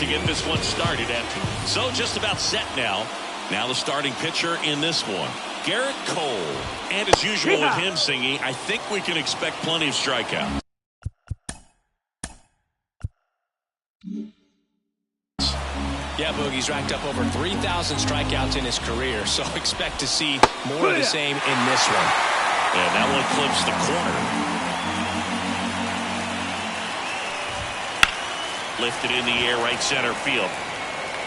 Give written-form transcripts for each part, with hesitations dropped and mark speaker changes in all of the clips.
Speaker 1: to get this one started. So just about set now. Now the starting pitcher in this one, Garrett Cole. And as usual with him, Singy, I think we can expect plenty of strikeouts.
Speaker 2: Yeah, Boogie's racked up over 3,000 strikeouts in his career, so expect to see more of the same in this one.
Speaker 1: And that one clips the corner. Lifted in the air, right center field.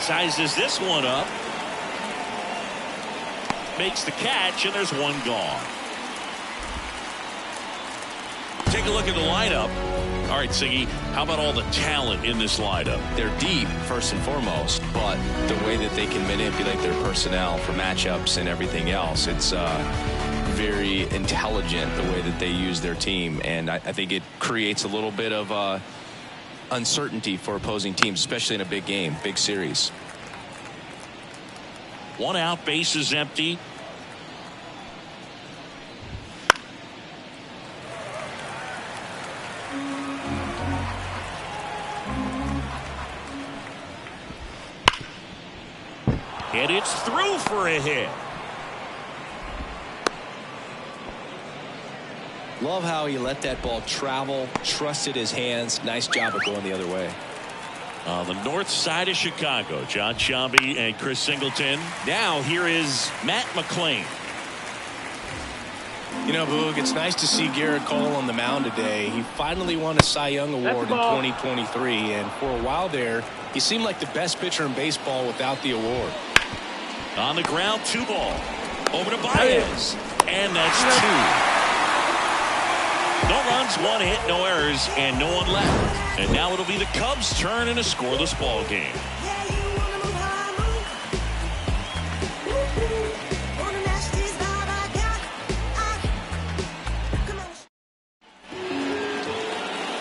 Speaker 1: Sizes this one up. Makes the catch, and there's one gone. Take a look at the lineup. All right, Siggy, how about all the talent in this lineup?
Speaker 2: They're deep, first and foremost, but the way that they can manipulate their personnel for matchups and everything else, it's very intelligent the way that they use their team, and I think it creates a little bit of uncertainty for opposing teams, especially in a big game, big series.
Speaker 1: One out, base is empty. And it's through for a hit.
Speaker 2: Love how he let that ball travel, trusted his hands. Nice job of going the other way.
Speaker 1: On the north side of Chicago, John Sciambi and Chris Singleton. Now here is Matt McClain.
Speaker 2: You know, Boog, it's nice to see Garrett Cole on the mound today. He finally won a Cy Young Award in 2023, and for a while there, he seemed like the best pitcher in baseball without the award.
Speaker 1: On the ground, 2 ball. Over to Baez. And that's 2. No runs, 1 hit, no errors, and no one left. And now it'll be the Cubs' turn in a scoreless ball game.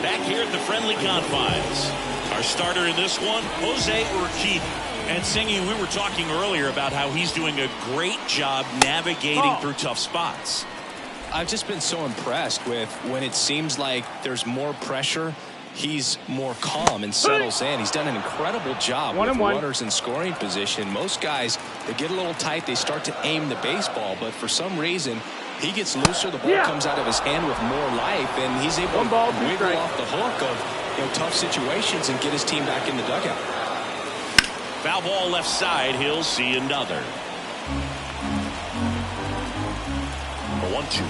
Speaker 1: Back here at the friendly confines. Our starter in this one, Jose Urquidy. And Singy, we were talking earlier about how he's doing a great job navigating through tough spots.
Speaker 2: I've just been so impressed with when it seems like there's more pressure, he's more calm and settles in. He's done an incredible job with runners in scoring position. Most guys, they get a little tight, they start to aim the baseball, but for some reason, he gets looser, the ball comes out of his hand with more life, and he's able to wiggle off the hook of tough situations and get his team back in the dugout.
Speaker 1: Foul ball left side. He'll see another. 1-2.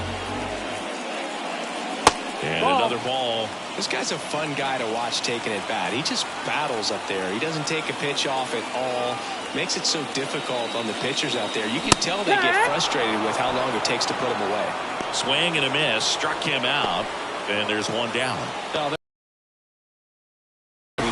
Speaker 1: And another ball.
Speaker 2: This guy's a fun guy to watch taking at bat. He just battles up there. He doesn't take a pitch off at all. Makes it so difficult on the pitchers out there. You can tell they get frustrated with how long it takes to put him away.
Speaker 1: Swing and a miss. Struck him out. And there's one down.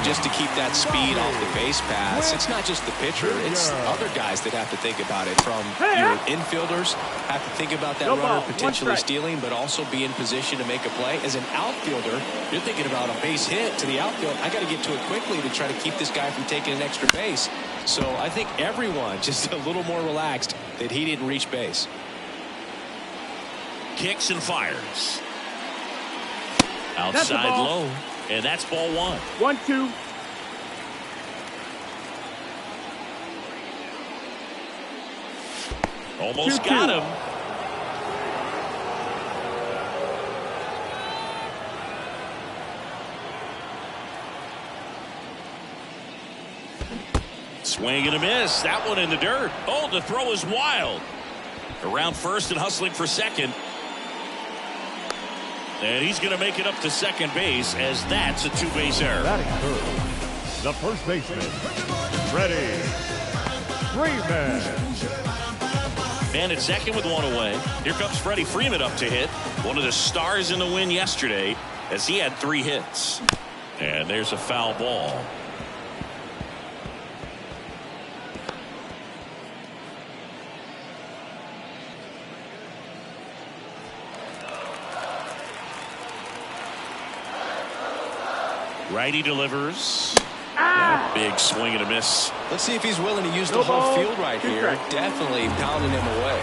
Speaker 2: Just to keep that speed off the base pass, it's not just the pitcher, it's other guys that have to think about it. From your infielders have to think about that runner potentially stealing, but also be in position to make a play. As an outfielder, you're thinking about a base hit to the outfield. I got to get to it quickly to try to keep this guy from taking an extra base. So I think everyone just a little more relaxed that he didn't reach base.
Speaker 1: Kicks and fires. Outside low. And that's ball 1.
Speaker 3: 1-2.
Speaker 1: Almost got him. Swing and a miss. That one in the dirt. Oh, the throw is wild. Around first and hustling for second. And he's going to make it up to second base, as that's a 2-base error.
Speaker 3: Batting third, the first baseman, Freddie Freeman.
Speaker 1: And at second with 1 away. Here comes Freddie Freeman up to hit. One of the stars in the win yesterday, as he had 3 hits. And there's a foul ball. Righty delivers. Big swing and a miss.
Speaker 2: Let's see if he's willing to use the whole field right here. Definitely pounding him away.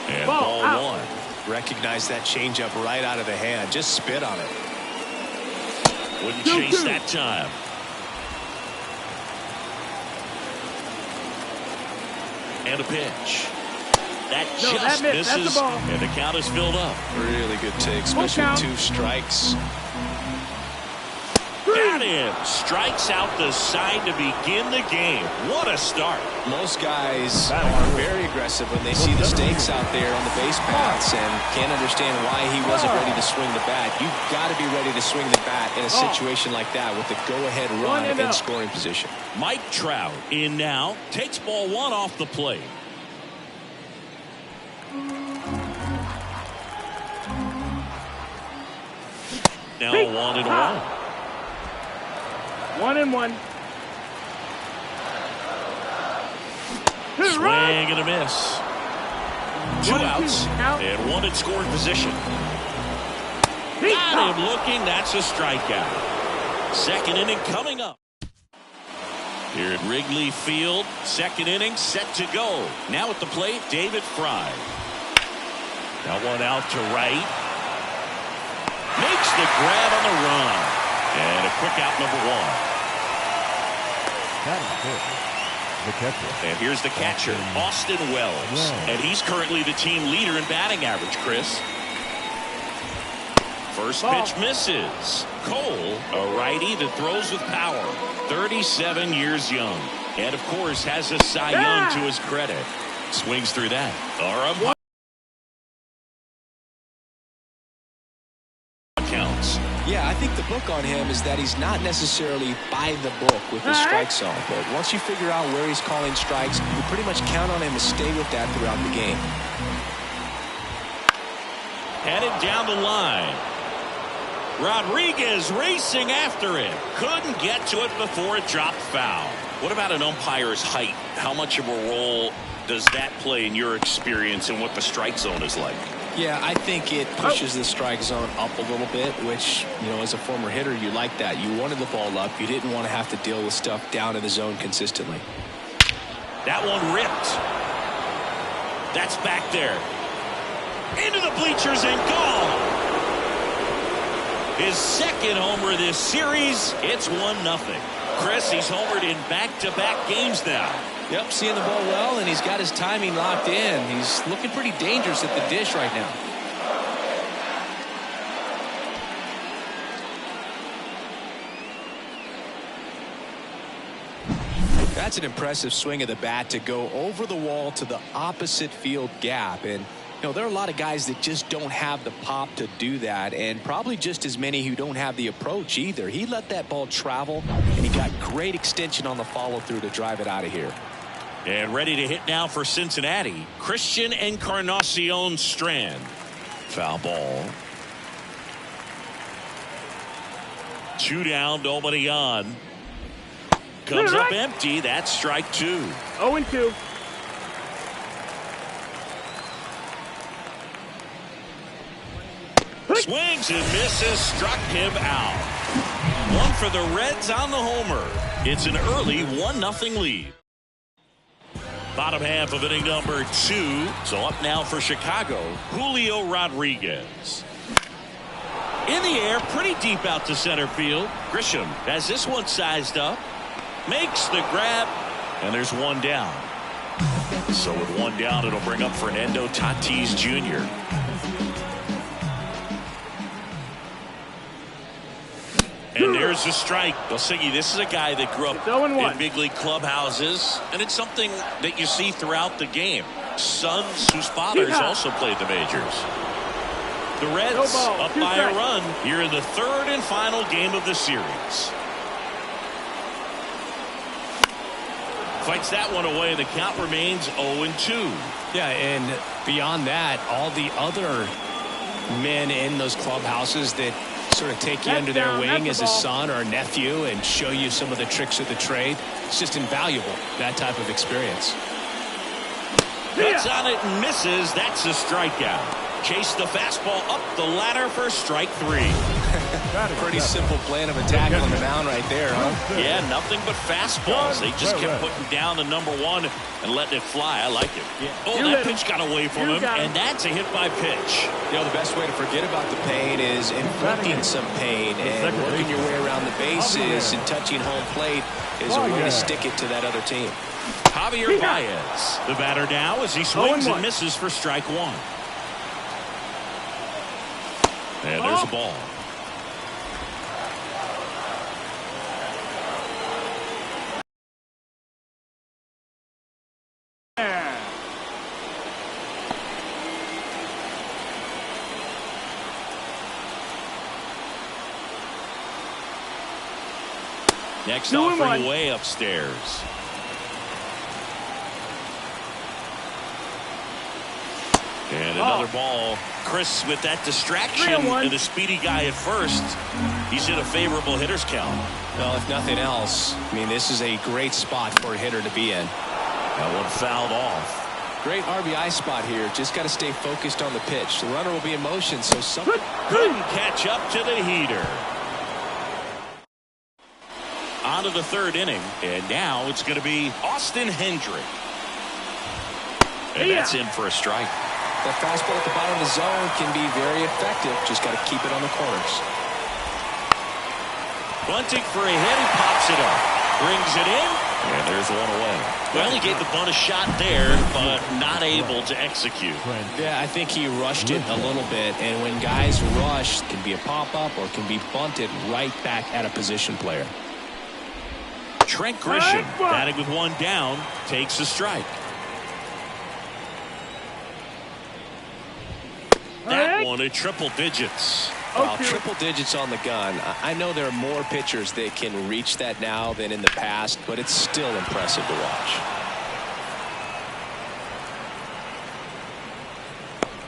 Speaker 1: And ball 1.
Speaker 2: Recognize that changeup right out of the hand. Just spit on it.
Speaker 1: Wouldn't chase that time. And a pitch. That just misses, and the count is filled up.
Speaker 2: Really good take, especially with 2 strikes.
Speaker 1: Got him. Strikes out the side to begin the game. What a start.
Speaker 2: Most guys are very aggressive when they see the stakes out there on the base paths and can't understand why he wasn't ready to swing the bat. You've got to be ready to swing the bat in a situation like that with the go-ahead run in scoring position.
Speaker 1: Mike Trout in now. Takes ball 1 off the plate. Now 1-1.
Speaker 4: 1-1.
Speaker 1: Swing and a miss. 2 outs and 1 in scoring position. Got him looking. That's a strikeout. Second inning coming up. Here at Wrigley Field, second inning set to go. Now at the plate, David Fry. Now 1 out to right. Makes the grab on the run. And a quick out, number 1.
Speaker 3: That is good. The catcher.
Speaker 1: And here's the catcher, Austin Wells. And he's currently the team leader in batting average, Chris. First pitch misses. Cole, a righty that throws with power. 37 years young. And, of course, has a Cy Young to his credit. Swings through that. Counts.
Speaker 2: Yeah, I think the book on him is that he's not necessarily by the book with the strike zone. But once you figure out where he's calling strikes, you pretty much count on him to stay with that throughout the game.
Speaker 1: Headed down the line. Rodriguez racing after it. Couldn't get to it before it dropped foul. What about an umpire's height? How much of a role does that play in your experience and what the strike zone is like?
Speaker 2: Yeah, I think it pushes the strike zone up a little bit, which, you know, as a former hitter, you like that. You wanted the ball up. You didn't want to have to deal with stuff down in the zone consistently.
Speaker 1: That one ripped. That's back there. Into the bleachers and gone. His second homer this series. It's 1-0. Chris, he's homered in back-to-back games now.
Speaker 2: Yep, seeing the ball well, and he's got his timing locked in. He's looking pretty dangerous at the dish right now. That's an impressive swing of the bat to go over the wall to the opposite field gap. And, you know, there are a lot of guys that just don't have the pop to do that, and probably just as many who don't have the approach either. He let that ball travel, and he got great extension on the follow-through to drive it out of here.
Speaker 1: And ready to hit now for Cincinnati, Christian Encarnacion Strand. Foul ball. 2 down, nobody on. Comes up empty. That's strike 2.
Speaker 4: 0-2.
Speaker 1: Swings and misses, struck him out. 1 for the Reds on the homer. It's an early 1-0 lead. Bottom half of inning number 2. So up now for Chicago, Julio Rodriguez. In the air, pretty deep out to center field. Grisham has this one sized up. Makes the grab, and there's 1 down. So with 1 down, it'll bring up Fernando Tatis Jr. And there's the strike. Belsingi, this is a guy that grew up in big league clubhouses, and it's something that you see throughout the game. Sons whose fathers also played the majors. The Reds up by a run here in the 3rd and final game of the series. Fights that one away. The count remains 0-2.
Speaker 2: Yeah, and beyond that, all the other men in those clubhouses that sort of take you under their wing as a son or a nephew and show you some of the tricks of the trade. It's just invaluable, that type of experience.
Speaker 1: Cuts on it and misses. That's a strikeout. Chase the fastball up the ladder for strike 3.
Speaker 2: Pretty simple plan of attack on the mound right there, huh?
Speaker 1: Yeah, nothing but fastballs. They just kept putting down the number 1 and letting it fly. I like it. Yeah. Oh, that pitch got away from him, and that's a hit by pitch.
Speaker 2: You know, the best way to forget about the pain is inflicting some pain, and working your way around the bases and touching home plate is a way to stick it to that other team.
Speaker 1: Javier Baez, the batter now as he swings and misses for strike 1. And there's a ball. Next offering way upstairs. And another ball. Chris with that distraction and a speedy guy at first. He's in a favorable hitter's count.
Speaker 2: Well, if nothing else, I mean, this is a great spot for a hitter to be in.
Speaker 1: That one fouled off.
Speaker 2: Great RBI spot here. Just got to stay focused on the pitch. The runner will be in motion, so something
Speaker 1: couldn't catch up to the heater. On to the 3rd inning, and now it's going to be Austin Hendrick. And that's in for a strike.
Speaker 2: That fastball at the bottom of the zone can be very effective. Just got to keep it on the corners.
Speaker 1: Bunting for a hit. He pops it up. Brings it in. And there's one away. Well, he gave the bunt a shot there, but not able to execute.
Speaker 2: Yeah, I think he rushed it a little bit. And when guys rush, it can be a pop-up or can be bunted right back at a position player.
Speaker 1: Trent Grisham, batting with 1 down, takes a strike. That one at triple digits.
Speaker 2: Well, triple digits on the gun. I know there are more pitchers that can reach that now than in the past, but it's still impressive to watch.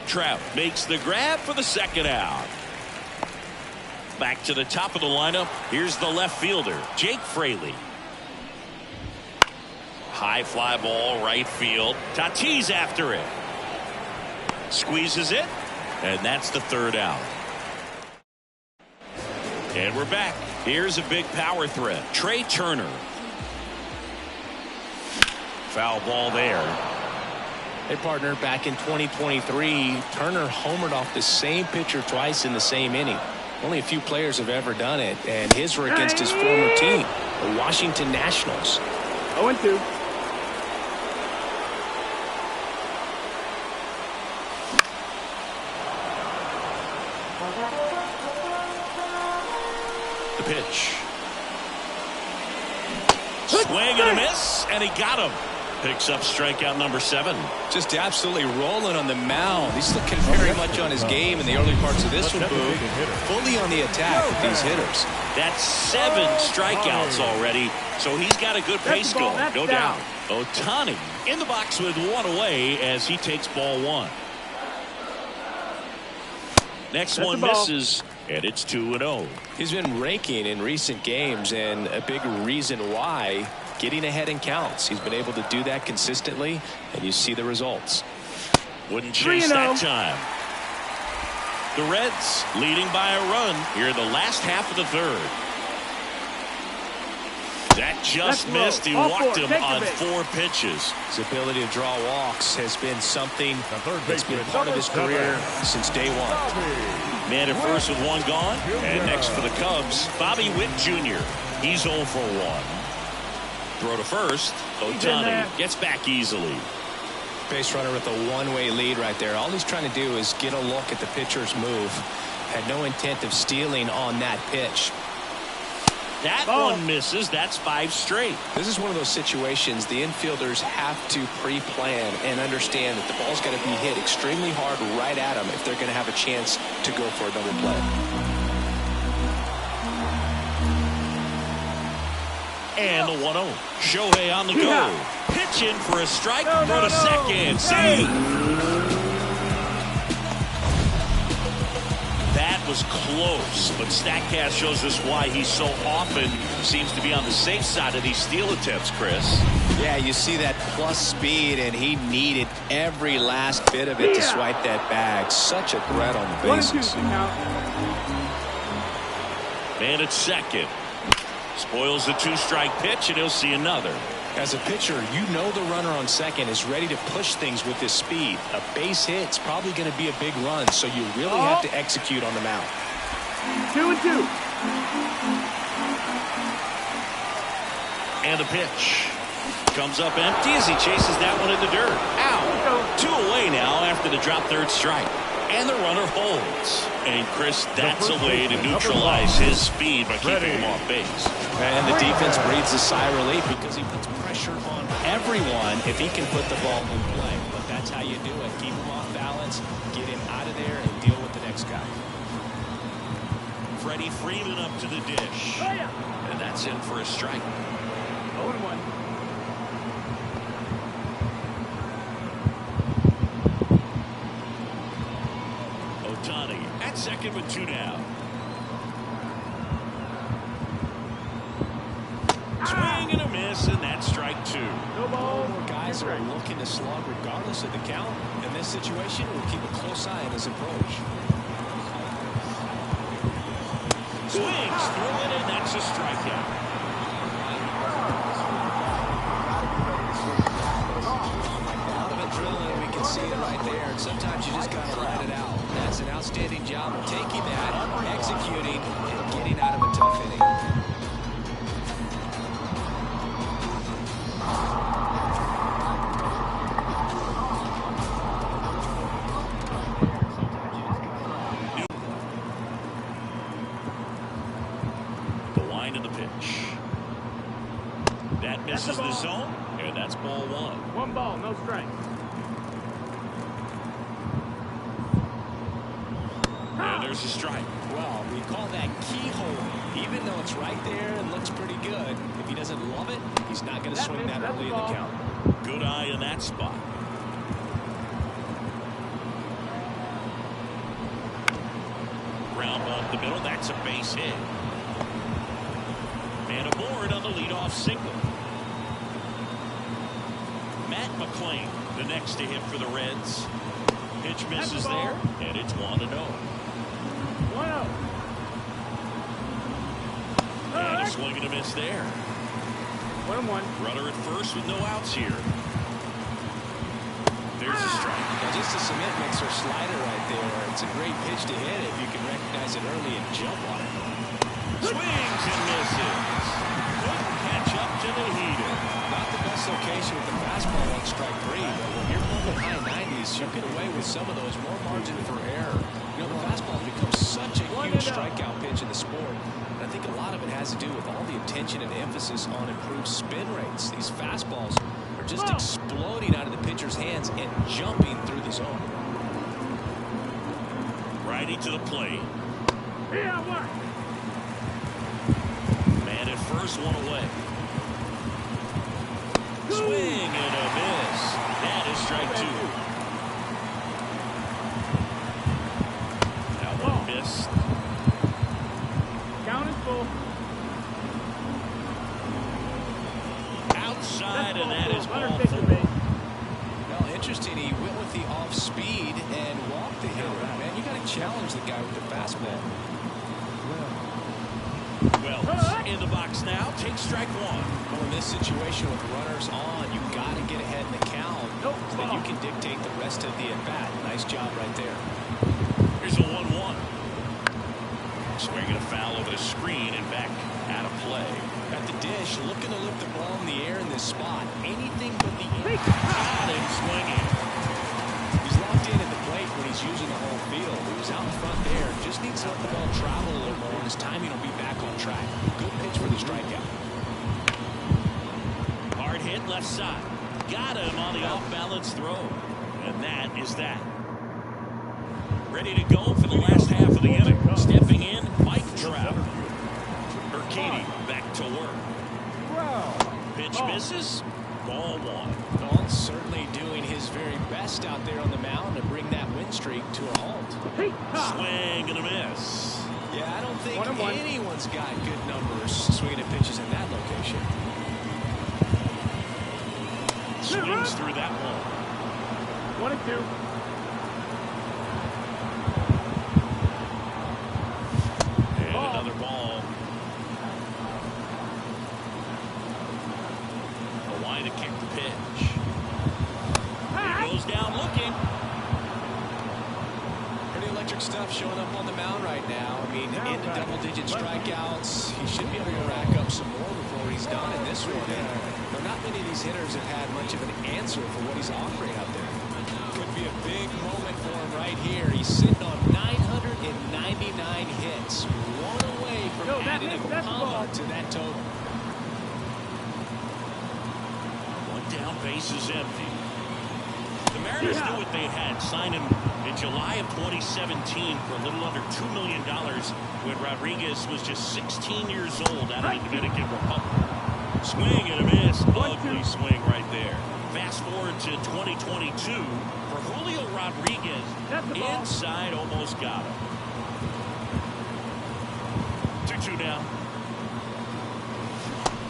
Speaker 1: Trout makes the grab for the 2nd out. Back to the top of the lineup. Here's the left fielder, Jake Fraley. High fly ball, right field. Tatis after it. Squeezes it. And that's the 3rd out. And we're back. Here's a big power threat. Trey Turner. Foul ball there.
Speaker 2: Hey, partner, back in 2023, Turner homered off the same pitcher twice in the same inning. Only a few players have ever done it, and his were against his former team, the Washington Nationals.
Speaker 4: 0-2.
Speaker 1: Pitch. Swing and a miss, and he got him. Picks up strikeout number 7.
Speaker 2: Just absolutely rolling on the mound. He's looking very much on his game in the early parts of this one, Boo. Fully on the attack with these hitters.
Speaker 1: That's 7 strikeouts already, so he's got a good pace going, no doubt. Ohtani in the box with 1 away as he takes ball 1. Next one misses, and it's 2-0.
Speaker 2: He's been raking in recent games, and a big reason why, getting ahead in counts. He's been able to do that consistently, and you see the results.
Speaker 1: Wouldn't chase that time. The Reds leading by a run here in the last half of the 3rd. That just missed. He walked him on 4 pitches.
Speaker 2: His ability to draw walks has been something that's been part of his career since day 1.
Speaker 1: Man at first with 1 gone. And next for the Cubs, Bobby Witt Jr. He's 0 for 1. Throw to first. Ohtani gets back easily.
Speaker 2: Base runner with a 1-way lead right there. All he's trying to do is get a look at the pitcher's move. Had no intent of stealing on that pitch.
Speaker 1: That one misses. That's 5 straight.
Speaker 2: This is one of those situations the infielders have to pre-plan and understand that the ball's got to be hit extremely hard right at them if they're going to have a chance to go for a double play.
Speaker 1: And the 1-0. Shohei on the go. Pitching for a strike. Throw to second. Save. That was close, but StatCast shows us why he so often seems to be on the safe side of these steal attempts, Chris.
Speaker 2: Yeah, you see that plus speed, and he needed every last bit of it to swipe that bag. Such a threat on the bases.
Speaker 1: Man at second. Spoils the 2-strike pitch, and he'll see another.
Speaker 2: As a pitcher, you know the runner on second is ready to push things with his speed. A base hit's probably going to be a big run, so you really have to execute on the mound.
Speaker 4: 2-2.
Speaker 1: And the pitch comes up empty as he chases that one in the dirt. Out. 2 away now after the drop third strike. And the runner holds. And Chris, that's a way to neutralize his speed by keeping him off base.
Speaker 2: And the defense breathes a sigh of relief because he puts pressure on everyone if he can put the ball in play. But that's how you do it. Keep him off balance, get him out of there, and deal with the next guy.
Speaker 1: Freddie Freeman up to the dish. And that's in for a strike.
Speaker 4: 0-1.
Speaker 1: At second with 2 down. Swing and a miss, and that's strike 2.
Speaker 4: No ball.
Speaker 2: More guys are looking to slug regardless of the count. In this situation, we'll keep a close eye on his approach.
Speaker 1: Swings through it, and that's a strikeout.
Speaker 2: A lot of adrenaline, we can see it right there. And sometimes you just got to let it out. That's an outstanding job of taking that, executing, and getting out of a tough inning.
Speaker 1: The wind of the pitch. That misses the zone, and that's ball 1.
Speaker 4: 1 ball, no strike.
Speaker 1: And there's a strike.
Speaker 2: Well, we call that keyhole. Even though it's right there and looks pretty good, if he doesn't love it, he's not going to swing that early in the count.
Speaker 1: Good eye in that spot. Ground ball up the middle. That's a base hit. And aboard on the leadoff single. Matt McClain, the next to hit for the Reds. Pitch misses there, and it's 1-0.
Speaker 4: 1-0.
Speaker 1: And a swing and a miss there.
Speaker 4: 1-1.
Speaker 1: Runner at first with no outs here. There's a strike.
Speaker 2: Now just a cement mixer slider right there. It's a great pitch to hit if you can recognize it early and jump on it.
Speaker 1: Swings and misses. Couldn't catch up to the heater.
Speaker 2: Not the best location with the fastball on strike 3, but when you're moving high 90s, you get away with some of those, more margin for error. You know, the fastball becomes such a huge strikeout pitch in the sport. And I think a lot of it has to do with all the attention and emphasis on improved spin rates. These fastballs are just exploding out of the pitcher's hands and jumping through the zone.
Speaker 1: Righty to the plate. Man at first, 1 away. Swing and a miss. That is strike 2. That one missed.
Speaker 4: Count is full.
Speaker 1: Outside, and that is ball 4.
Speaker 2: Well, interesting. He went with the off speed and walked the hitter. Man, you got to challenge the guy with the fastball.
Speaker 1: Wells in the box now. Takes strike 1.
Speaker 2: Well, in this situation with runners on, you got to get ahead in the count so that you can dictate the rest of the at-bat. Nice job right there.
Speaker 1: Here's a 1-1. Swinging a foul over the screen and back out of play.
Speaker 2: At the dish, looking to lift the ball in the air in this spot. Anything but the air.
Speaker 1: Got him swinging.
Speaker 2: He's locked in at the plate when he's using the whole field. He was out in front there. Just needs to let the ball travel a little more, and his timing will be back on track. Good pitch for the strikeout.
Speaker 1: Hard hit left side. Got him on the off-balance throw. And that is that. Ready to go for the last half of the inning. Stepping in, Mike Trout. Urquidy back to work. Pitch misses. Ball 1.
Speaker 2: Well, certainly doing his very best out there on the mound to bring that win win streak to a halt.
Speaker 1: Swing and a miss.
Speaker 2: Yeah, I don't think anyone's got good numbers swinging at pitches in that location.
Speaker 1: Swings through that one.
Speaker 4: 1-2.
Speaker 1: And another ball. Away to kick the pitch. He goes down looking.
Speaker 2: Pretty electric stuff showing up on the mound right now. I mean, into double-digit strikeouts. He should be able to rack up some more before he's done in this one. And not many of these hitters have had much of an answer for what he's offering out there. Could be a big moment for him right here. He's sitting on 999 hits. One away from adding a comma to that total.
Speaker 1: One down, base is empty. The Mariners knew what they had, signing in July of 2017 for a little under $2 million when Rodriguez was just 16 years old out of the Dominican Republic. Swing and a miss. Ugly swing right there. Fast forward to 2022 for Julio Rodriguez. Inside, almost got him. 2-2 now.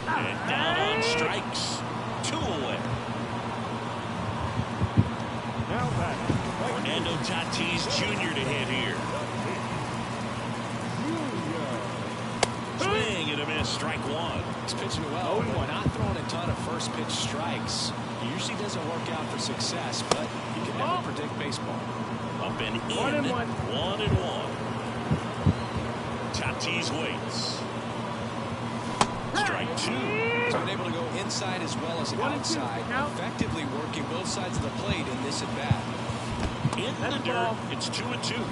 Speaker 1: And down on strikes. 2 away. Fernando Tatis Jr. to hit here. Swing and a miss. Strike 1.
Speaker 2: He's pitching well. Not throwing a ton of first pitch strikes. He usually doesn't work out for success, but you can never predict baseball.
Speaker 1: Up and in.
Speaker 4: 1-1.
Speaker 1: 1-1. Tatis waits. Strike 2.
Speaker 2: He's been able to go inside as well as outside, effectively working both sides of the plate in this at bat.
Speaker 1: In the dirt, it's 2-2.
Speaker 4: 2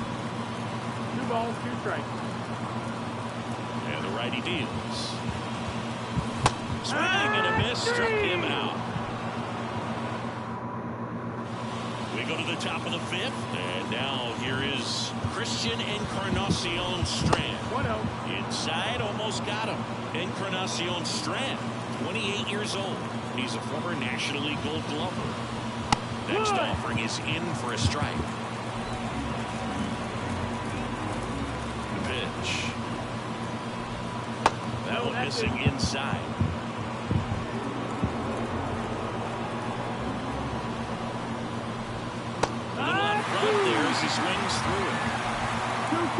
Speaker 4: balls, 2 strikes.
Speaker 1: And the righty deals. Swing and a miss, struck him out. We go to the top of the 5th, and now here is Christian Encarnacion Strand.
Speaker 4: 1-0.
Speaker 1: Inside, almost got him. Encarnacion Strand, 28 years old. He's a former National League Gold Glover. Next offering is in for a strike. The pitch. That one missing inside. A little out front there as he swings through it.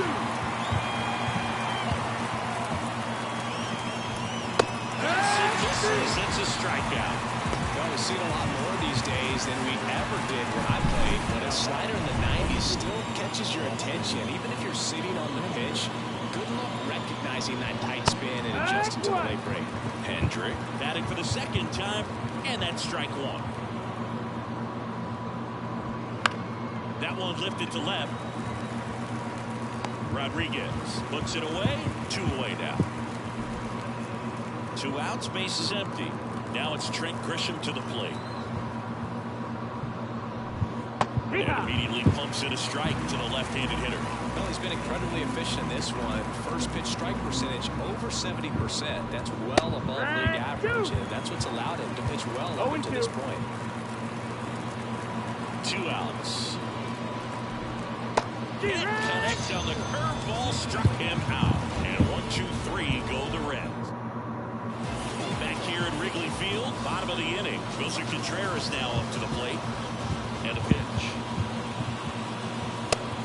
Speaker 4: 2-2.
Speaker 1: That's a strikeout.
Speaker 2: Well, we've seen a lot more these days than we ever did when I played, but a slider in the 90s still catches your attention, even if you're sitting on the pitch. Good luck recognizing that tight spin and adjusting to the late break.
Speaker 1: Hendrick batting for the 2nd time, and that's strike 1. That one lifted to left. Rodriguez puts it away. 2 away now. 2 outs, base is empty. Now it's Trent Grisham to the plate. And immediately pumps in a strike to the left-handed hitter.
Speaker 2: Well, he's been incredibly efficient in this one. First pitch strike percentage over 70%. That's well above league average, and that's what's allowed him to pitch well up to this point.
Speaker 1: 2 outs. Didn't connect on the curveball, struck him out. And 1-2-3 go the Reds. Back here at Wrigley Field, bottom of the inning. Wilson Contreras now up to the plate. And a pitch.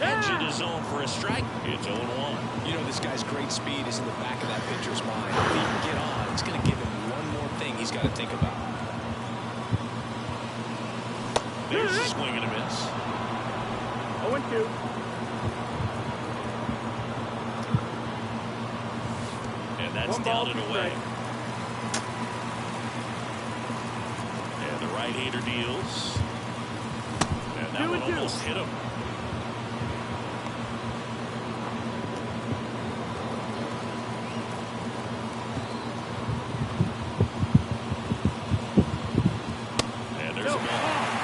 Speaker 1: Edge in his zone for a strike. It's 0-1.
Speaker 2: You know, this guy's great speed is in the back of that pitcher's mind. If he can get on, it's going to give him one more thing he's got to think about.
Speaker 1: There's a swing and a miss.
Speaker 4: 0-2.
Speaker 1: And that's down and away. And the right-hander deals. And that one almost hit him. And there's a ball.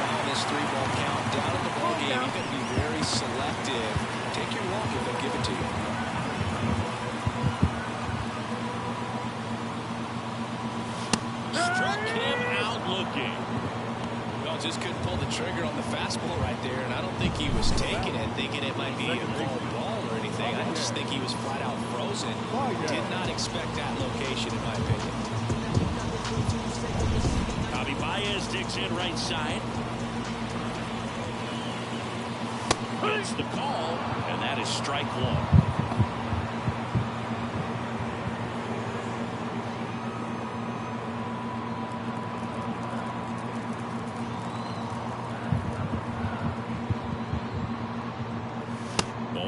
Speaker 2: On this 3-ball count down at the ball game, you've got to be very selective. Take your walk if they give it to you.
Speaker 1: Struck him out looking.
Speaker 2: Well, just couldn't pull the trigger on the fastball right there, and I don't think he was taking it, thinking it might be a ball or anything. I just think he was flat out frozen. Did not expect that location, in my opinion.
Speaker 1: Javi Baez digs in right side. Gets the call, and that is strike one.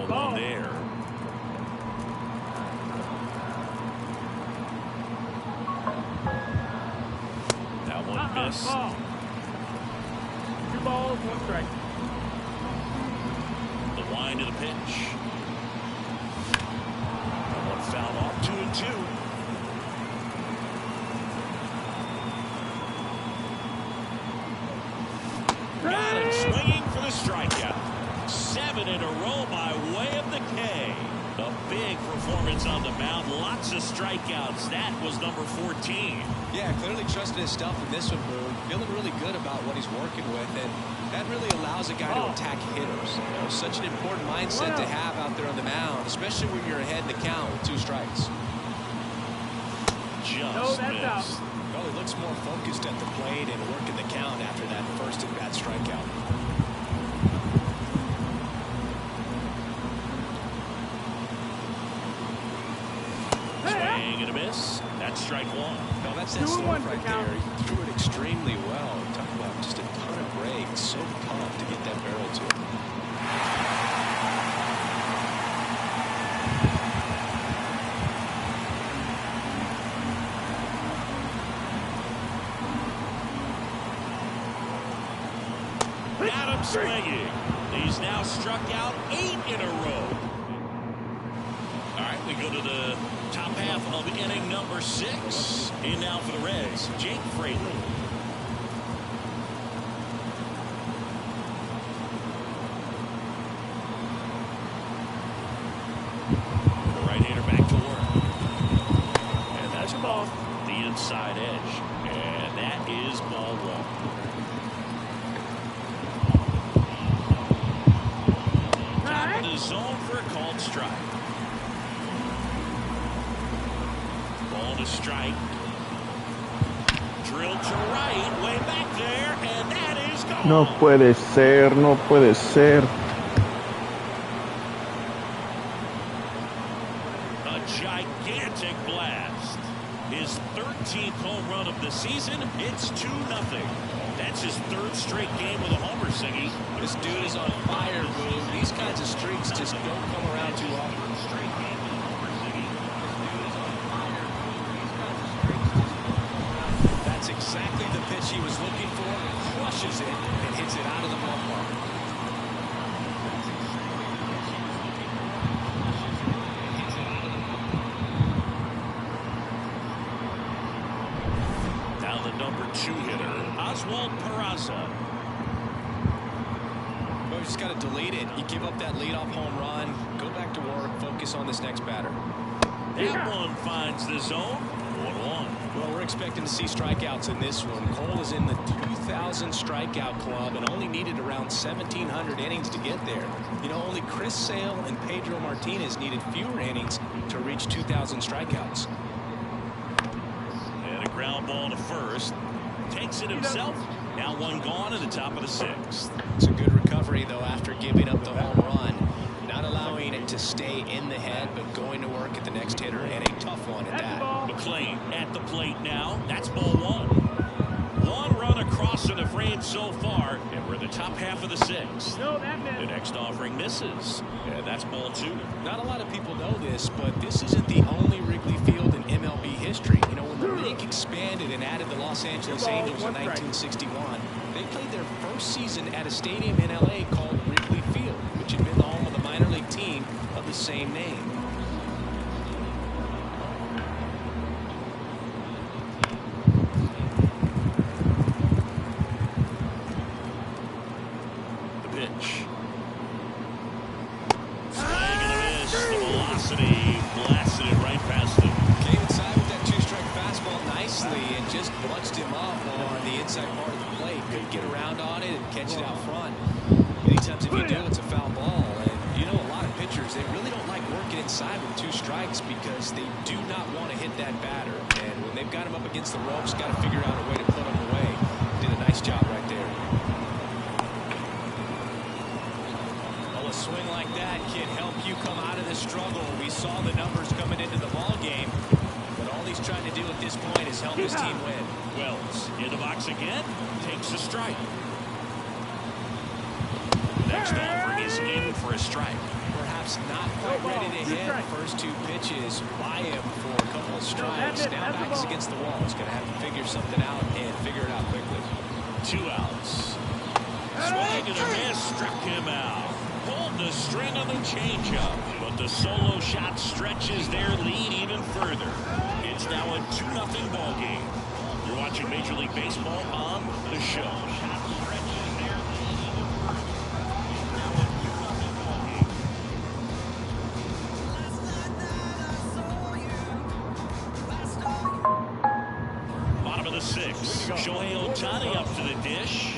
Speaker 1: Ball there. That one missed.
Speaker 4: Ball. 2 balls, 1 strike.
Speaker 1: The wind of the pitch. One foul off, 2-2. Got him swinging for the strikeout. 7 in a row by way of the K. A big performance on the mound. Lots of strikeouts. That was number 14.
Speaker 2: Yeah, clearly trusting his stuff in this one, Boone. Feeling really good about what he's working with, and that really allows a guy to attack hitters. You know, such an important mindset to have out there on the mound, especially when you're ahead in the count with 2 strikes.
Speaker 1: Just missed.
Speaker 4: Out.
Speaker 2: Well, he looks more focused at the plate and working the count after that first at-bat strikeout.
Speaker 1: Swing and a miss. That's strike one.
Speaker 2: No, that's that stuff right there. He threw it extremely well. Talk about just a ton of break. So tough to get that barrel to him.
Speaker 1: Got him swinging. He's now struck out 8 in a row. All right, we go to the top half of inning number 6. In now for the Reds, Jake Fraley. The right-hander back to work. And that's off the inside edge. And that is ball 1. Zone for a called strike. Ball to strike. Drilled to right, way back there, and that is gone.
Speaker 5: No puede ser, no puede ser.
Speaker 1: A gigantic blast. His 13th home run of the season. It's 2-0. That's his 3rd straight game with a homer, Siggy.
Speaker 2: This dude is on fire, Boone. These kinds of streaks just don't come around too often. That's exactly the pitch he was looking for. Crushes it and hits it out of the ballpark.
Speaker 1: Now the number 2 hitter, Oswald Peraza.
Speaker 2: Well, you just got to delete it. You give up that leadoff home run, go back to work, focus on this next batter.
Speaker 1: That one finds the zone. 1-1.
Speaker 2: Well, we're expecting to see strikeouts in this one. Cole is in the 2,000 strikeout club and only needed around 1,700 innings to get there. You know, only Chris Sale and Pedro Martinez needed fewer innings to reach 2,000 strikeouts.
Speaker 1: And a ground ball to first. Takes it himself. Now 1 gone in the top of the 6th.
Speaker 2: It's a good recovery, though, after giving up the home run. Not allowing it to stay in the head, but going to work at the next hitter, and a tough one at that.
Speaker 1: McLean at the plate now. That's ball 1. 1 run across in the frame so far, and we're in the top half of the 6th.
Speaker 4: No, that missed.
Speaker 1: The next offering misses, and that's ball 2.
Speaker 2: Not a lot of people know this, but this isn't the only Wrigley Field in MLB history. You know, when the league expanded and added the Los Angeles Angels in 1961, they played their first season at a stadium in L.A. called Wrigley Field, which had been the home of the minor league team of the same name.
Speaker 1: The pitch. Swing and a miss. The velocity blasted it right past him.
Speaker 2: Came inside with that 2-strike fastball nicely and just bunched him up on the inside part of the plate. Couldn't get around because they do not want to hit that batter. And when they've got him up against the ropes, got to figure out a way to put him away. Did a nice job right there.
Speaker 6: Well, a swing like that can help you come out of the struggle. We saw the numbers coming into the ball game, but all he's trying to do at this point is help his team win.
Speaker 1: Wells in the box again, takes a strike. Next offer is in for a strike.
Speaker 2: Perhaps not quite ready to hit. First two pitches by him for a couple of strikes. Now backs against the wall. He's going to have to figure something out and figure it out quickly.
Speaker 1: 2 outs. Swing and a miss, struck him out. Pulled the string on the changeup, but the solo shot stretches their lead even further. It's now a 2-0 ball game. You're watching Major League Baseball on The Show. Bottom of the 6th. Shohei Ohtani up to the dish.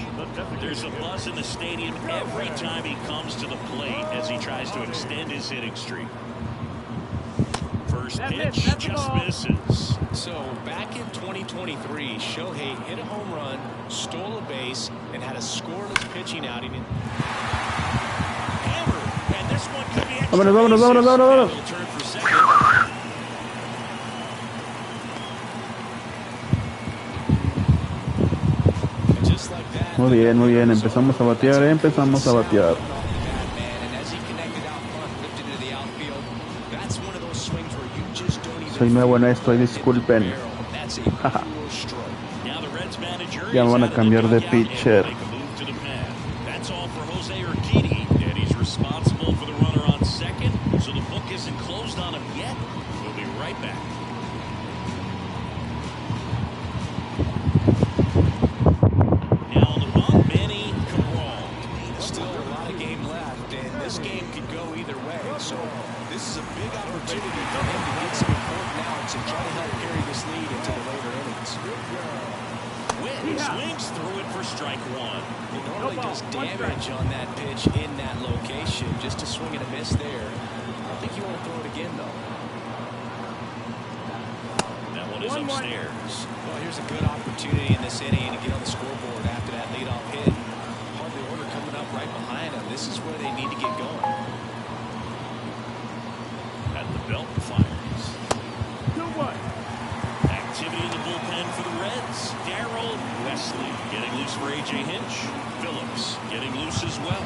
Speaker 1: There's a buzz in the stadium every time he comes to the plate as he tries to extend his hitting streak. First pitch just misses.
Speaker 2: So back in 2023, Shohei hit a home run, stole a base, and had a scoreless pitching outing.
Speaker 1: Hammered, and this one could be extra
Speaker 5: Vámonos.
Speaker 1: He'll turn for second.
Speaker 5: Muy bien, empezamos a batear, Soy nuevo en esto y disculpen. Ya me van a cambiar de pitcher.
Speaker 1: Swings through it for strike 1.
Speaker 2: It normally does damage on that pitch in that location. Just a swing and a miss there. I don't think you want to throw it again, though.
Speaker 1: That one is upstairs.
Speaker 2: Well, here's a good opportunity in this inning to get on the scoreboard after that leadoff hit. Hardly order coming up right behind them. This is where they need to get going.
Speaker 1: At the belt fires. Activity in the bullpen for the Reds. Darrell Wesley getting loose for A.J. Hinch. Phillips getting loose as well.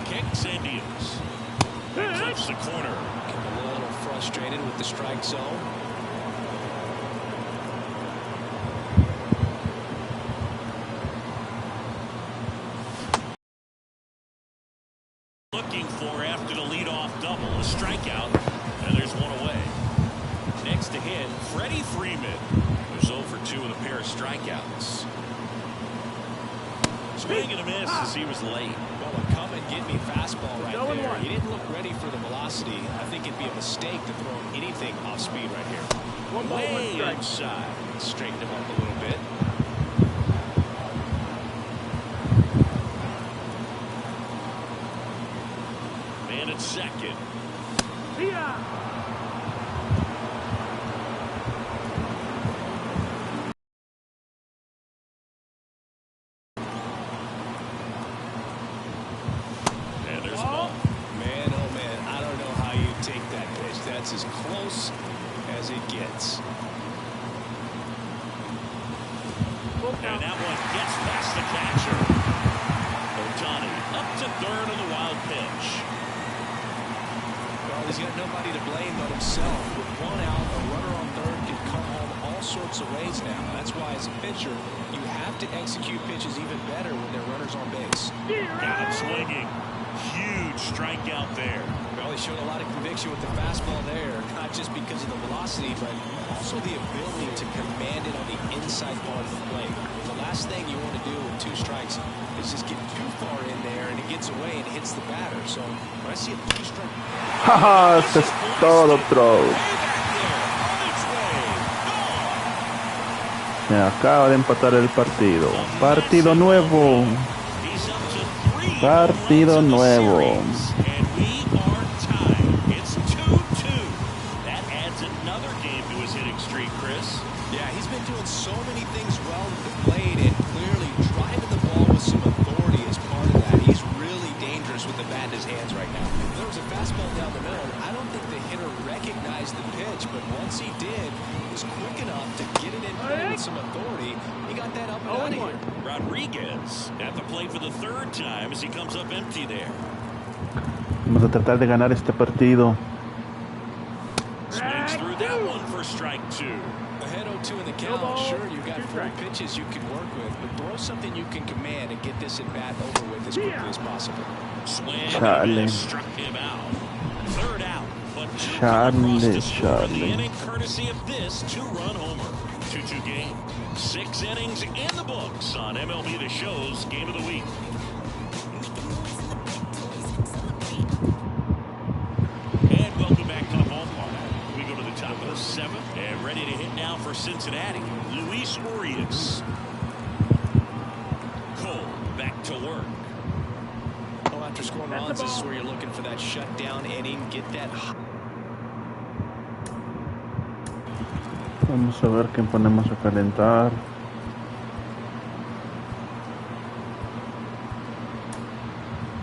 Speaker 1: Kicks and deals. That clips the corner.
Speaker 2: Getting a little frustrated with the strike zone.
Speaker 1: Looking for after the leadoff double. A strikeout. And there's one away. Next to hit, Freddie Freeman, who's 0 for 2 with a pair of strikeouts. Swing and a miss as he was late.
Speaker 2: Well, a come and get me fastball right there. He didn't look ready for the velocity. I think it'd be a mistake to throw anything off speed right here.
Speaker 1: Way inside.
Speaker 2: Straighten him up a little bit.
Speaker 1: Man at second.
Speaker 2: As close as it gets.
Speaker 1: And that one gets past the catcher. Ohtani up to third on the wild pitch.
Speaker 2: Well, he's got nobody to blame but himself. With 1 out, a runner on third can come home all sorts of ways now. That's why, as a pitcher, you have to execute pitches even better when there are runners on base.
Speaker 1: Got him swinging. Huge strikeout there.
Speaker 2: Well, he showed a lot of conviction with the fastball there, not just because of the velocity, but also the ability to command it on the inside part of the plate. The last thing you want to do with 2 strikes is just get too far in there and it gets away and hits the batter. So when I see a 2-strike...
Speaker 5: ¡Ja! Eso es todo, Trout. Se acaba de empatar el partido. Partido nuevo. Partido nuevo.
Speaker 1: And we are tied. It's 2-2. That adds an another game to his hitting streak, Chris.
Speaker 2: Yeah, he's been doing so many things well at the plate, and clearly driving the ball with some authority is part of that. He's really dangerous with the bat in his hands right now. There was a fastball down the middle. I don't think the hitter recognized the pitch, but once he did, he was quick enough to get it in play with some authority. He got that up and out of here.
Speaker 1: Rodriguez at the plate for the third time as he comes up empty there.
Speaker 5: Vamos a tratar de ganar este partido.
Speaker 1: Swings through that one for strike 2.
Speaker 2: Ahead 0-2 in the count. Sure, you've got 4 pitches you can work with, but throw something you can command and get this at bat over with as quickly as possible.
Speaker 1: Swing struck him out. Third out, but
Speaker 5: Charlie.
Speaker 1: the inning courtesy of this 2-run homer. 2-2 game. 6 innings in the books on MLB The Show's Game of the Week. And welcome back to the ballpark. We go to the top of the 7th and ready to hit now for Cincinnati. Luis Urias. Cole back to work.
Speaker 2: Well, after scoring runs, this is where you're looking for that shutdown inning. Get that.
Speaker 5: Vamos a ver quién ponemos a calentar.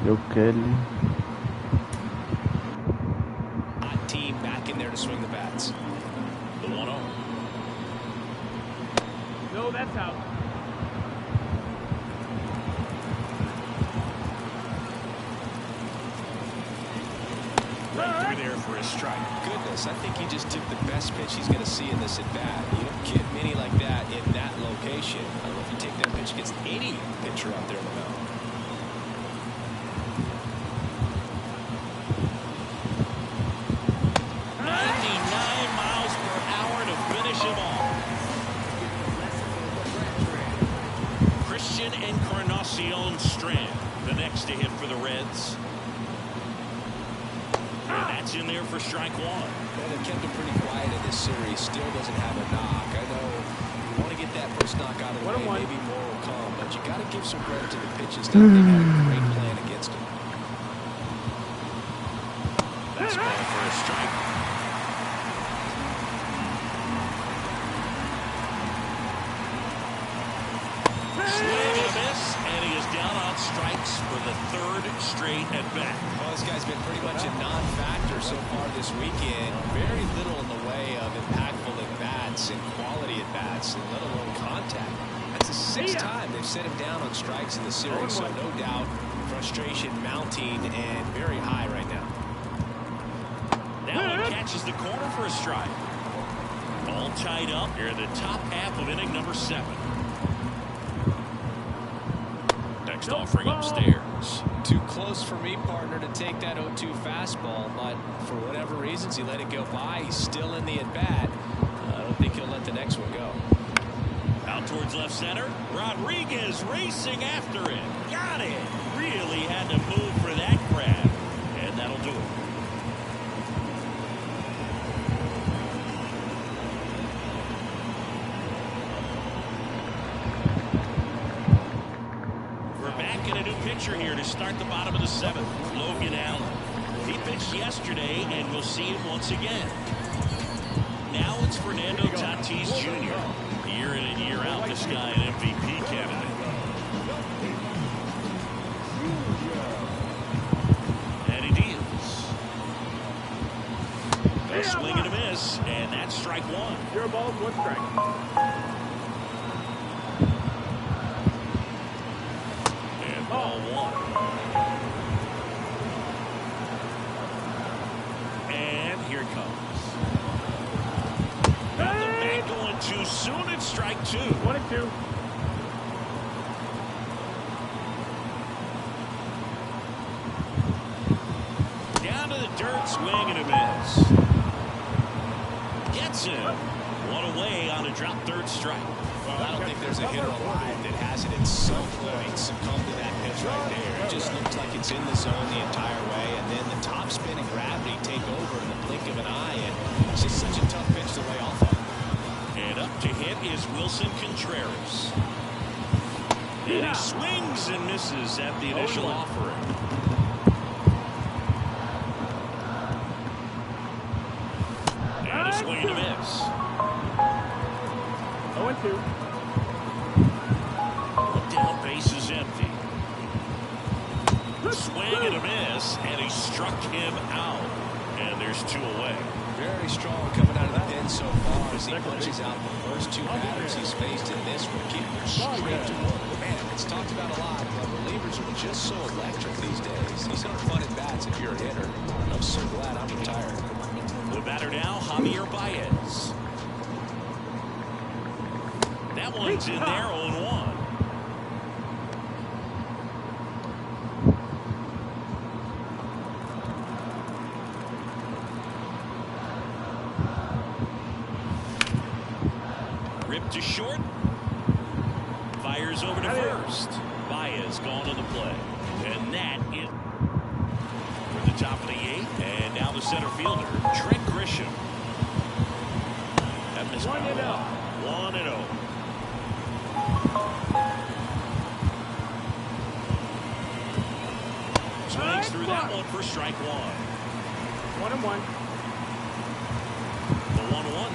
Speaker 5: Yo Kelly.
Speaker 2: Hot team back in there to swing the bats.
Speaker 1: The 1-0.
Speaker 4: No, that's out.
Speaker 1: Right through there for a strike.
Speaker 2: Goodness, I think he just took the best pitch he's going to see in this at bat. You don't get many like that in that location. I don't know if you take that pitch against any pitcher out there in the mound.
Speaker 1: The next to hit for the Reds. And that's in there for strike 1.
Speaker 2: Well, they've kept him pretty quiet in this series. Still doesn't have a knock. I know you want to get that first knock out of the way. Maybe more will come, but you got to give some credit to the pitches. They had a great plan against him.
Speaker 1: That's ball for a strike. Swing and a miss, and he is down on strikes for the 3rd straight at bat.
Speaker 2: Well, this guy's been pretty much a non-factor so far this weekend. Very little in the way of impactful at-bats and quality at-bats, and let alone contact. That's the 6th time they've set him down on strikes in the series, so no doubt frustration mounting and very high right now.
Speaker 1: That one catches the corner for a strike. All tied up here in the top half of inning number 7. Next offering upstairs.
Speaker 2: Too close for me, partner, to take that 0-2 fastball, but for whatever reasons he let it go by. He's still in the at-bat. I don't think he'll let the next one go.
Speaker 1: Out towards left center. Rodriguez racing after it. Got it. Really had to move for that grab. And that'll do it. Pitcher here to start the bottom of the 7th. Logan Allen. He pitched yesterday, and we'll see him once again. Now it's Fernando Tatis Jr. Year in and year out, this guy an MVP candidate. And he deals. A swing and a miss, and that's strike 1.
Speaker 4: 0 balls, 1 strike.
Speaker 1: Ball 1. And here it comes. Got the bat going too soon. It's strike 2.
Speaker 4: 1-2.
Speaker 1: Down to the dirt, swing and a miss. Gets him. 1 away on a drop 3rd strike.
Speaker 2: Well, I don't think there's a hitter alive that hasn't at some point succumbed to that pitch right there. It just looks like it's in the zone the entire way, and then the top spin and gravity take over in the blink of an eye, and it's just such a tough pitch to lay off of.
Speaker 1: And up to hit is Wilson Contreras. And he swings and misses at the initial offering. And a swing and a
Speaker 4: 1-2.
Speaker 1: Down, base is empty. Swing and a miss, and he struck him out. And there's 2 away.
Speaker 2: Very strong coming out of the pen so far as he punches out the first 2 batters he's faced in this one. Keeping her straight to work. Man, it's talked about a lot, but relievers are just so electric these days. These aren't fun at bats if you're a hitter. I'm so glad I'm retired.
Speaker 1: The batter now, Javier Baez. That one's in there, 0-1. Ripped to short. Fires over to first. Baez gone on the play. And that is for the top of the 8th. And now the center fielder, Trent Grisham. That missed 1-0. 1-0. Swings through that one for strike 1.
Speaker 4: 1-1.
Speaker 1: The 1-1.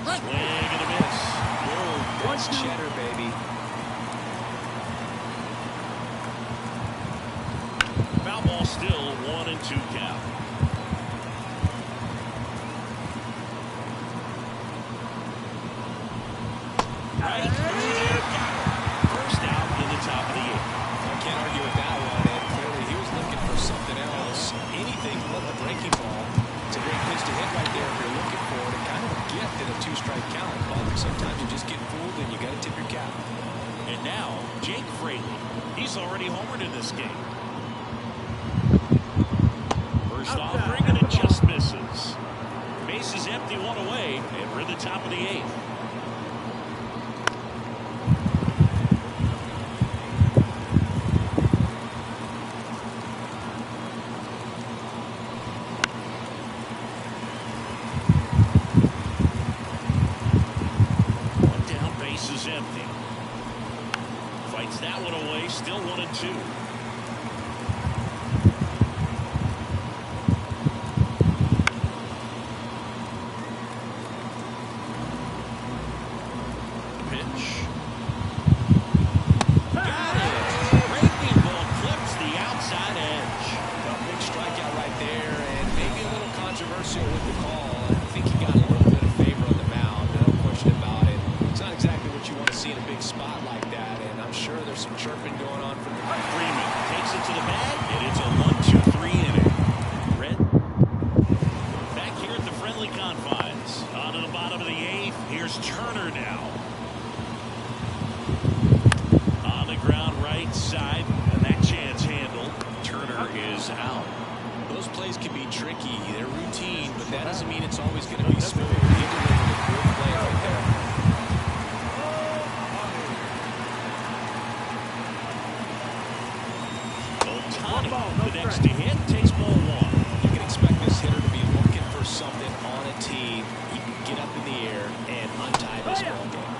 Speaker 1: Swing and a miss.
Speaker 2: Whoa, that's cheddar, baby.
Speaker 1: Foul ball still 1-2 count. Right. First out in the top of the 8th.
Speaker 2: I can't argue with that one. And clearly he was looking for something else. Anything but the breaking ball. It's a great pitch to hit right there if you're looking for it. And kind of a gift in a 2-strike count. But sometimes you just get fooled and you got to tip your cap.
Speaker 1: And now Jake Fraley. He's already homered in this game. First offering and it just misses. Base is empty, 1 away, and we're in the top of the 8th. Empty. Fights that one away, still 1-2. Pitch. Got it. Breaking ball clips the outside edge.
Speaker 2: A big strikeout right there, and maybe a little controversial with the call. I think he got a little bit of favor on the mound. No question about it. It's not exactly what you want to see in a big spot like that, and I'm sure there's some chirping going on from the
Speaker 1: Freeman takes it to the bag, and it's a 1-2-3 inning. Red back here at the friendly confines. On to the bottom of the 8th. Here's Turner now. On the ground right side, and that chance handled. Turner is out.
Speaker 2: Those plays can be tricky. They're routine, but that doesn't mean it's always going to be smooth. He delivered a good play right there.
Speaker 1: The next to hit takes ball 1.
Speaker 2: You can expect this hitter to be looking for something on a tee. He can get up in the air and untie this ball game.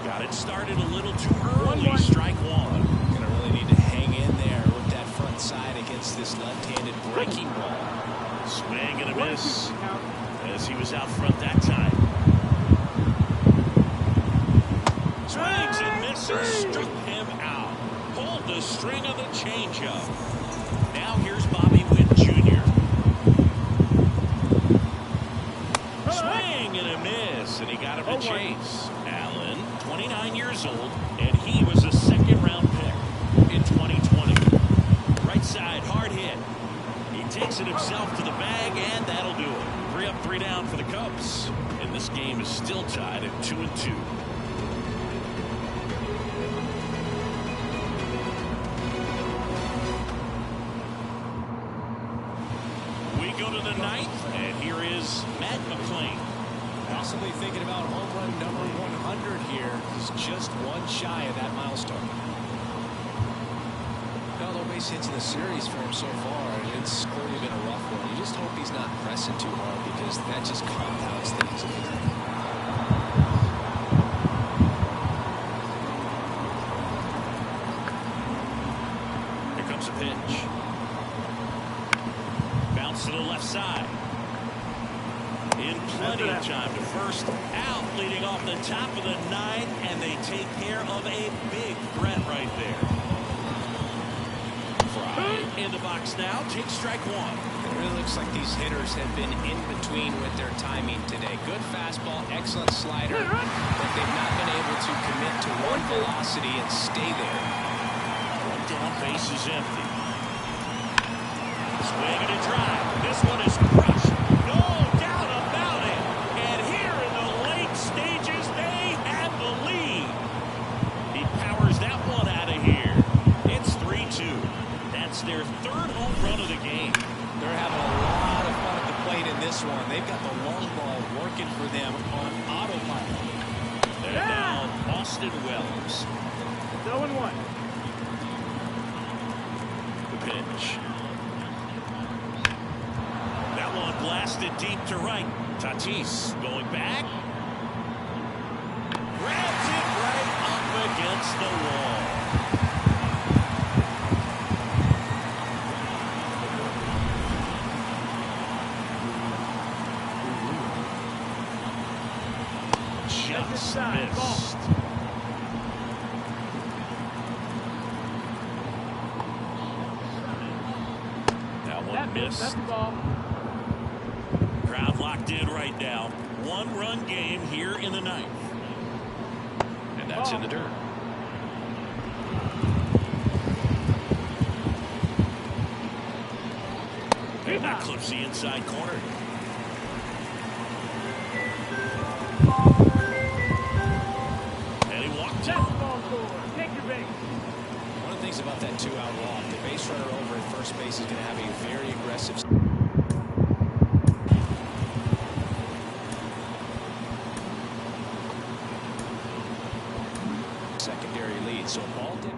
Speaker 1: Got it started a little too early. Strike 1.
Speaker 2: Going to really need to hang in there with that front side against this left-handed breaking ball.
Speaker 1: Swing and a miss as he was out front that time. Swings and misses. Struck him out. Pulled the string of the changeup. Now here's Bobby Witt Jr. Swing and a miss, and he got him to chase. Allen, 29 years old, and he was a second-round pick in 2020. Right side, hard hit. He takes it himself to the bag, and that'll do it. 3 up, 3 down for the Cubs. And this game is still tied at 2-2. Go to the 9th, and here is Matt McClain.
Speaker 2: Possibly thinking about home run number 100 here. He's just 1 shy of that milestone. No base hits in the series for him so far. It's clearly been a rough one. You just hope he's not pressing too hard because that just compounds things.
Speaker 1: Here comes a pitch. To the left side. In plenty of time to first out, leading off the top of the ninth, and they take care of a big threat right there. Fry in the box now, takes strike one.
Speaker 6: It really looks like these hitters have been in between with their timing today. Good fastball, excellent slider, but they've not been able to commit to one velocity and stay there.
Speaker 1: One down, base is empty. Swing and a drive. This one is crushed. No doubt about it. And here in the late stages, they have the lead. He powers that one out of here. It's 3-2. That's their third home run of the game.
Speaker 6: They're having a lot of fun at the plate in this one. They've got the long ball working for them on autopilot.
Speaker 1: And now Austin Wells.
Speaker 4: 0-1.
Speaker 1: The pitch. That one blasted deep to right. Tatis going back. Grabs it right up against the wall. Just missed. That one missed.
Speaker 4: That's the ball.
Speaker 1: Crowd locked in right now. One-run game here in the ninth. And that's in the dirt. And that clips the inside corner. And he walked
Speaker 4: That's
Speaker 1: out.
Speaker 4: the ball forward. Take your base.
Speaker 6: One of the things about that two-out walk, the base runner over at first base is going to have a very aggressive secondary lead. So a ball did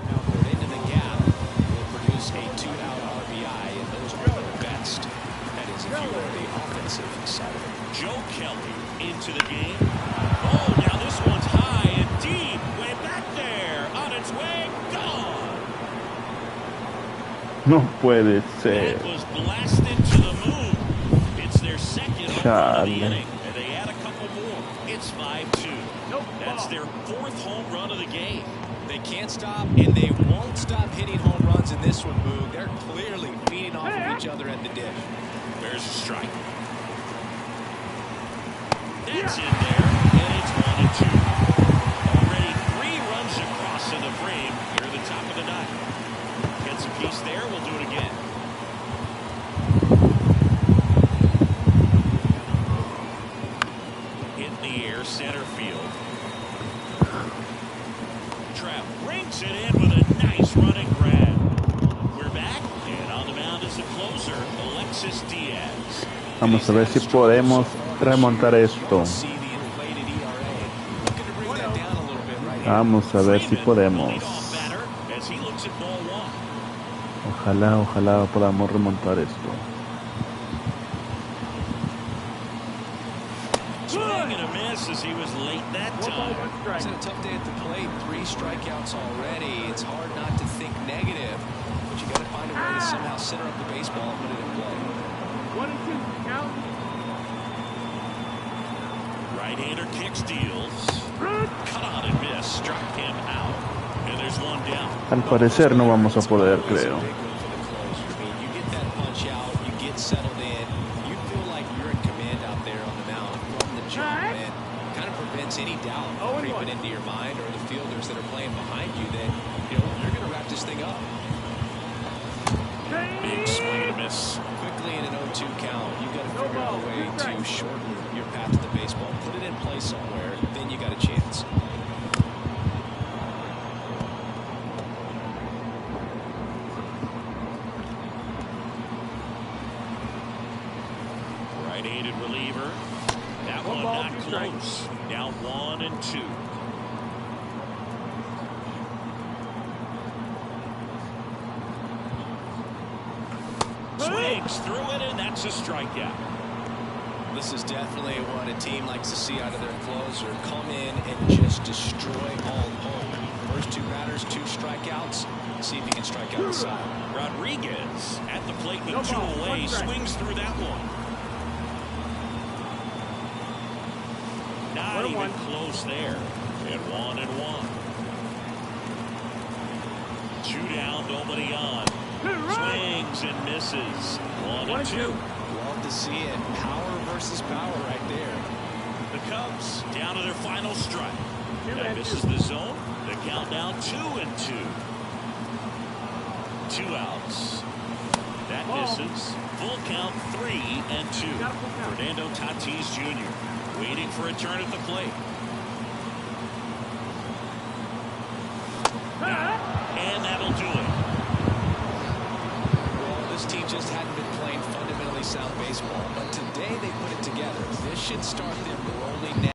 Speaker 6: outward into the gap will produce a two-out RBI, and those are the best. That is if you are the offensive side of it.
Speaker 1: Joe Kelly into the game. Oh, now this one's high and deep. Way back there. On its way. Gone.
Speaker 5: No puede ser.
Speaker 1: It was blasted to the moon. It's their second home run of the
Speaker 5: Chale.
Speaker 1: inning, and they add a couple more. It's 5-2. That's their fourth home run of the game.
Speaker 6: They can't stop, and they won't stop hitting home runs in this one, Boog. They're clearly feeding off of each other at the dish.
Speaker 1: There's a strike. That's in there, and it's 1-2. Already 3 runs across in the frame. Here at the top of the ninth. Gets a piece there. We'll do it again. Hit in the air, center field. Trout rings it in with a nice running grab. We're back, and on the mound is the closer, Alexis Diaz.
Speaker 5: Vamos a ver si podemos remontar esto.
Speaker 6: See the inflated ERA. Looking to bring that down a little bit right here.
Speaker 5: Vamos a ver si podemos.
Speaker 1: Leadoff batter as he looks at ball one.
Speaker 5: Ojalá podamos remontar esto.
Speaker 1: Swing and a miss as he was late that
Speaker 4: One ball,
Speaker 1: time.
Speaker 4: one strike.
Speaker 6: He's had a tough day at the plate. 3 strikeouts already. It's hard not to think negative, but you got to find a way to somehow center up the baseball and put it in play.
Speaker 4: 1-2. Count.
Speaker 1: Right-hander kicks, deals. Cut on and miss. Struck him out. And there's one down.
Speaker 5: Al parecer no vamos a poder, creo.
Speaker 6: Big one for the closer. I mean, you get that punch out, you get settled in, you feel like you're in command out there on the mound from the jump, and kind of prevents any doubt creeping into your mind or the fielders that are playing behind you that, you know, you're going to wrap this thing up.
Speaker 1: Big swing and a miss.
Speaker 6: Quickly in an 0-2 count, you got to figure out a way to shorten your path to the baseball. Put it in play somewhere, then you got a chance.
Speaker 1: Right-handed reliever. That one not close. Now 1-2. Swings through it, and that's a strikeout.
Speaker 6: This is definitely what a team likes to see out of their closer. Come in and just destroy all home. First 2 batters, 2 strikeouts. See if you can strike out the side.
Speaker 1: Rodriguez at the plate with 2 away. Swings through that one. Not even close there. And 1-1. 2 down, nobody on. Swings and misses. 1-2.
Speaker 2: Love to see it. Power versus power right there.
Speaker 1: The Cubs down to their final strike. And this is the zone. The countdown 2-2. 2 outs. That misses. Full count 3-2. Fernando Tatis Jr. waiting for a turn at the plate. And that'll do it.
Speaker 2: Well, this team just hadn't been playing fundamentally sound baseball, but today they put it together. This should start them rolling now.